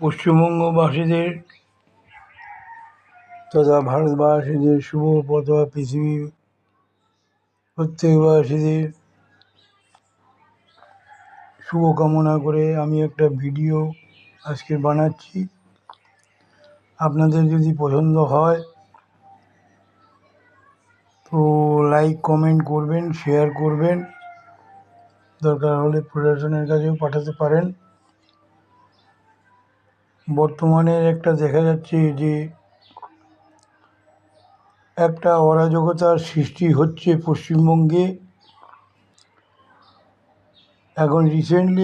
পশ্চিমবঙ্গবাসীদের তথা ভারতবাসীদের শুভ তথা পৃথিবীর প্রত্যেকবাসীদের শুভকামনা করে আমি একটা ভিডিও আজকে বানাচ্ছি। আপনাদের যদি পছন্দ হয় তো লাইক কমেন্ট করবেন, শেয়ার করবেন, দরকার হলে প্রশাসনের কাছেও পাঠাতে পারেন। বর্তমানে একটা দেখা যাচ্ছে যে একটা অরাজকতার সৃষ্টি হচ্ছে পশ্চিমবঙ্গে। এখন রিসেন্টলি